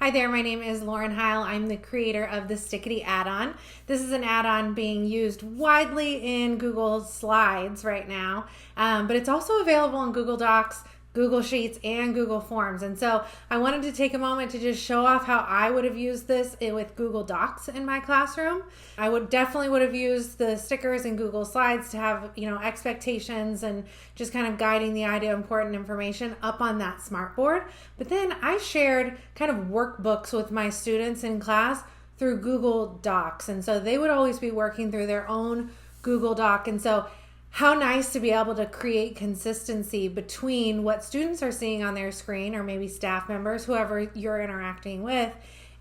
Hi there, my name is Lauren Heil. I'm the creator of the Stickity add-on. This is an add-on being used widely in Google Slides right now, but it's also available in Google Docs, Google Sheets, and Google Forms. And so I wanted to take a moment to just show off how I would have used this with Google Docs in my classroom. I definitely would have used the stickers in Google Slides to have, expectations and just kind of guiding the idea of important information up on that smartboard. But then I shared kind of workbooks with my students in class through Google Docs. And so they would always be working through their own Google Doc. And so how nice to be able to create consistency between what students are seeing on their screen, or maybe staff members, whoever you're interacting with,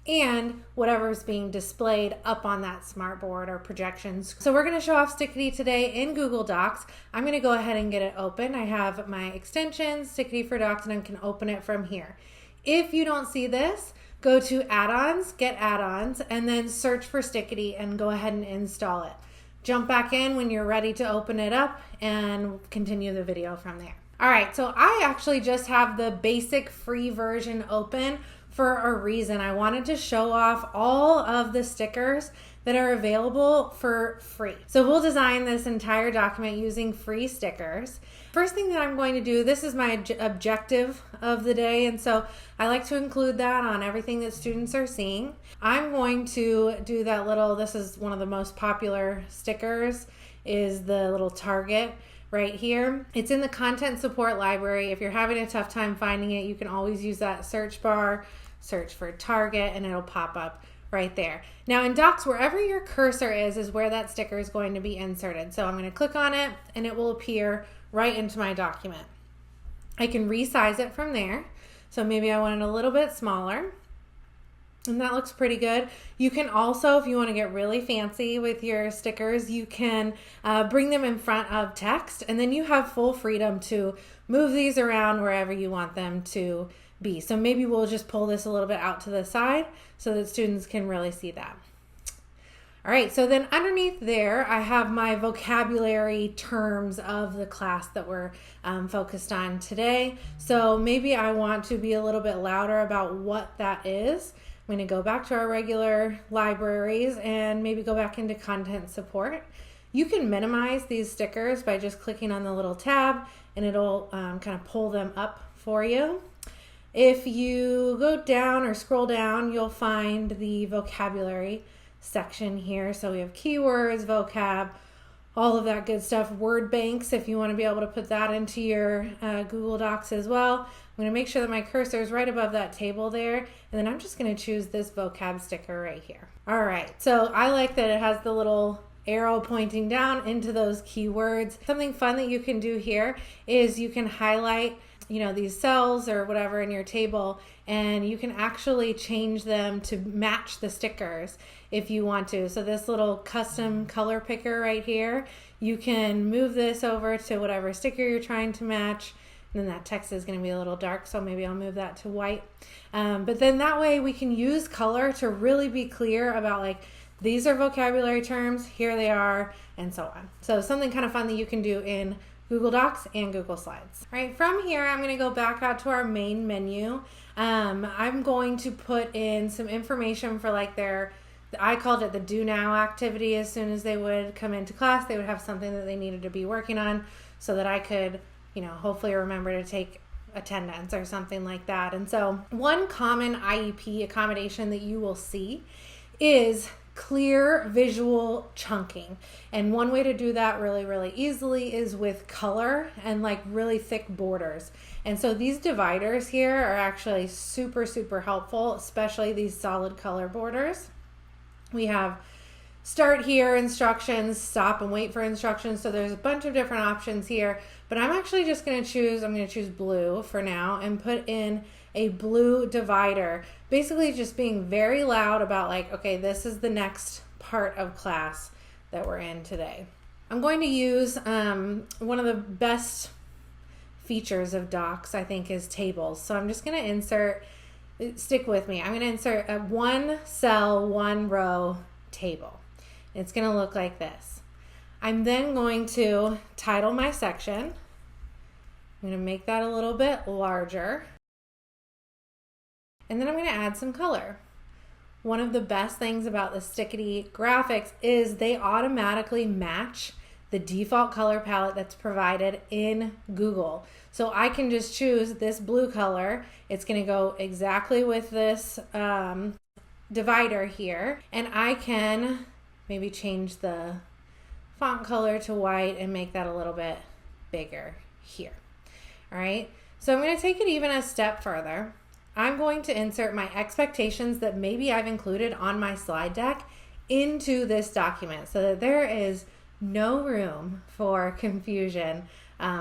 and whatever is being displayed up on that smartboard or projections. So we're going to show off Stickity today in Google Docs. I'm going to go ahead and get it open. I have my extension, Stickity for Docs, and I can open it from here. If you don't see this, go to add-ons, get add-ons, and then search for Stickity and go ahead and install it. Jump back in when you're ready to open it up and continue the video from there. All right, so I actually just have the basic free version open for a reason. I wanted to show off all of the stickers that are available for free. So we'll design this entire document using free stickers. First thing that I'm going to do, this is my objective of the day, and so I like to include that on everything that students are seeing. I'm going to do that little, this is one of the most popular stickers, is the little target right here. It's in the content support library. If you're having a tough time finding it, you can always use that search bar, search for target, and it'll pop up right there. Now in Docs, wherever your cursor is where that sticker is going to be inserted. So I'm going to click on it and it will appear right into my document. I can resize it from there. So maybe I want it a little bit smaller. And that looks pretty good. You can also, if you want to get really fancy with your stickers, you can bring them in front of text, and then you have full freedom to move these around wherever you want them to be. So maybe we'll just pull this a little bit out to the side so that students can really see that. All right, so then underneath there, I have my vocabulary terms of the class that we're focused on today. So maybe I want to be a little bit louder about what that is. I'm going to go back to our regular libraries and maybe go back into content support. You can minimize these stickers by just clicking on the little tab, and it'll kind of pull them up for you. If you go down or scroll down, you'll find the vocabulary section here. So we have keywords, vocab, all of that good stuff. Word banks, if you want to be able to put that into your Google Docs as well. I'm going to make sure that my cursor is right above that table there, and then I'm just going to choose this vocab sticker right here. All right, so I like that it has the little arrow pointing down into those keywords. Something fun that you can do here is you can highlight these cells or whatever in your table, and you can actually change them to match the stickers if you want to. So this little custom color picker right here, you can move this over to whatever sticker you're trying to match. And then that text is going to be a little dark, so maybe I'll move that to white. But then that way we can use color to really be clear about these are vocabulary terms, here they are, and so on. So something kind of fun that you can do in Google Docs and Google Slides. All right, from here, I'm going to go back out to our main menu. I'm going to put in some information for I called it the do now activity. As soon as they would come into class, they would have something that they needed to be working on so that I could, hopefully remember to take attendance or something like that. And so one common IEP accommodation that you will see is clear visual chunking. And one way to do that really, really easily is with color and really thick borders. And so these dividers here are actually super, super helpful, especially these solid color borders. We have start here instructions, stop and wait for instructions. So there's a bunch of different options here, but I'm actually just going to choose blue for now and put in a blue divider, basically just being very loud about okay, this is the next part of class that we're in today. I'm going to use one of the best features of Docs, I think, is tables. So I'm just going to insert, stick with me, I'm going to insert a one cell, one row table. It's going to look like this. I'm then going to title my section. I'm going to make that a little bit larger. And then I'm going to add some color. One of the best things about the Stickity graphics is they automatically match the default color palette that's provided in Google. So I can just choose this blue color. It's going to go exactly with this divider here. And I can maybe change the font color to white and make that a little bit bigger here. All right, so I'm going to take it even a step further. I'm going to insert my expectations that maybe I've included on my slide deck into this document so that there is no room for confusion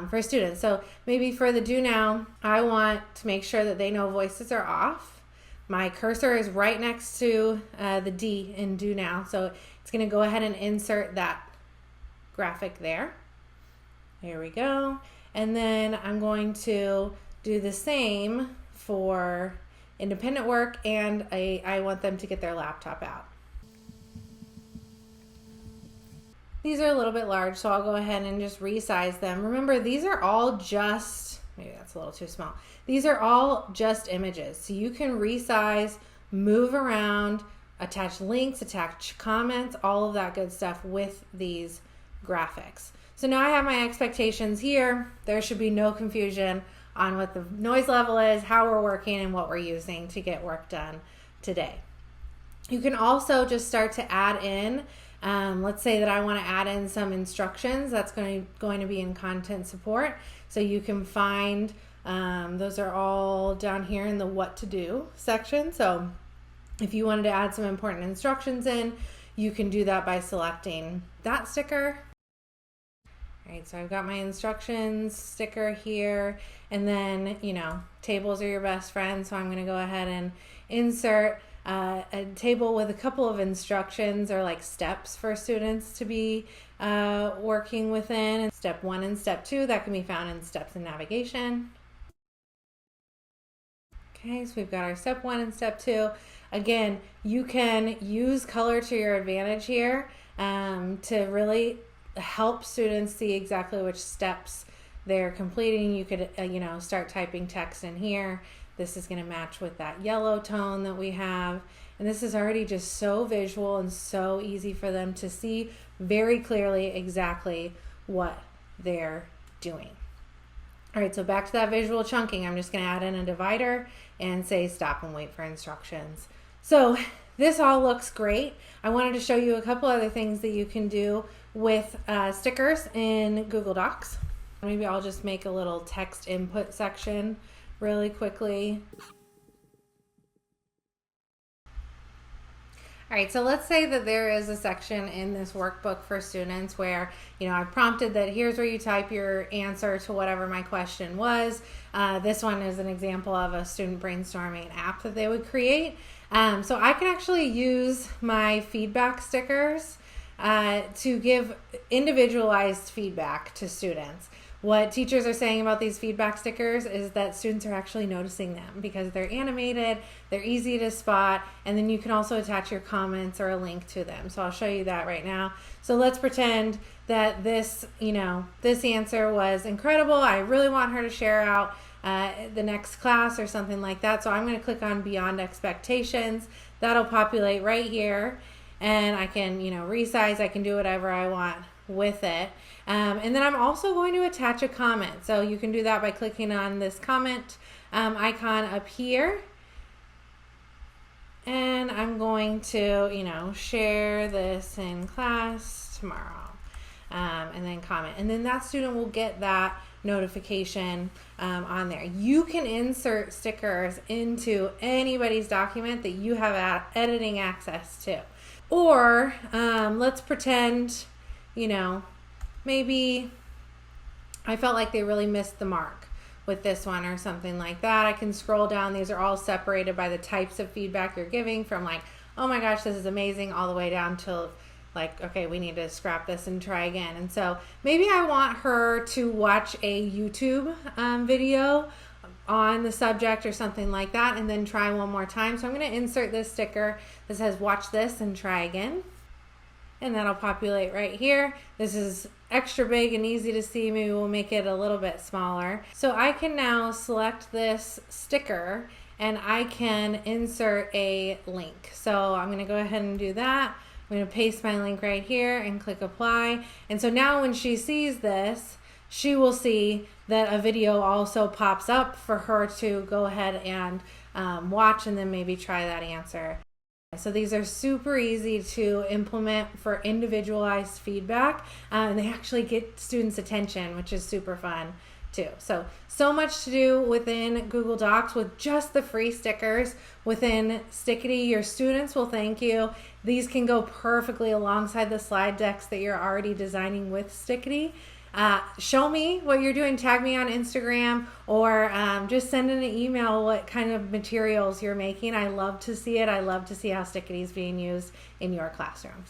for students. So maybe for the do now, I want to make sure that they know voices are off. My cursor is right next to the D in do now, so it's going to go ahead and insert that graphic there. Here we go. And then I'm going to do the same for independent work, and I want them to get their laptop out. These are a little bit large, so I'll go ahead and just resize them. Remember, these are all just, maybe that's a little too small. These are all just images, so you can resize, move around, attach links, attach comments, all of that good stuff with these graphics. So now I have my expectations here. There should be no confusion on what the noise level is, how we're working, and what we're using to get work done today. You can also just start to add in, let's say that I want to add in some instructions. That's going to be in content support. So you can find, those are all down here in the what to do section. So if you wanted to add some important instructions in, you can do that by selecting that sticker. All right, so I've got my instructions sticker here, and then, tables are your best friend, so I'm going to go ahead and insert a table with a couple of instructions or like steps for students to be working within. And step 1 and step 2, that can be found in steps in navigation. Okay, so we've got our step 1 and step 2. Again, you can use color to your advantage here to really help students see exactly which steps they're completing. You could, start typing text in here. This is going to match with that yellow tone that we have. And this is already just so visual and so easy for them to see very clearly exactly what they're doing. All right, so back to that visual chunking. I'm just going to add in a divider and say stop and wait for instructions. So this all looks great. I wanted to show you a couple other things that you can do with stickers in Google Docs. Maybe I'll just make a little text input section really quickly. All right, so let's say that there is a section in this workbook for students where, I've prompted that here's where you type your answer to whatever my question was. This one is an example of a student brainstorming app that they would create. So I can actually use my feedback stickers to give individualized feedback to students. What teachers are saying about these feedback stickers is that students are actually noticing them because they're animated, they're easy to spot, and then you can also attach your comments or a link to them. So I'll show you that right now. So let's pretend that this answer was incredible. I really want her to share out the next class or something like that. So I'm going to click on Beyond Expectations. That'll populate right here, and I can, resize. I can do whatever I want with it. And then I'm also going to attach a comment. So you can do that by clicking on this comment icon up here. And I'm going to, share this in class tomorrow. And then comment. And then that student will get that notification on there. You can insert stickers into anybody's document that you have editing access to. Or let's pretend, maybe I felt like they really missed the mark with this one or something like that. I can scroll down. These are all separated by the types of feedback you're giving, from like, oh my gosh, this is amazing, all the way down to like, okay, we need to scrap this and try again. And so maybe I want her to watch a YouTube video on the subject or something like that, and then try one more time. So I'm going to insert this sticker that says watch this and try again. And that'll populate right here. This is extra big and easy to see. Maybe we'll make it a little bit smaller. So I can now select this sticker and I can insert a link. So I'm going to go ahead and do that. I'm going to paste my link right here and click apply. And so now when she sees this, she will see that a video also pops up for her to go ahead and watch and then maybe try that answer. So these are super easy to implement for individualized feedback, and they actually get students' attention, which is super fun too. So much to do within Google Docs with just the free stickers within Stickity. Your students will thank you. These can go perfectly alongside the slide decks that you're already designing with Stickity. Show me what you're doing. Tag me on Instagram, or just send in an email what kind of materials you're making. I love to see it. I love to see how Stickity is being used in your classrooms.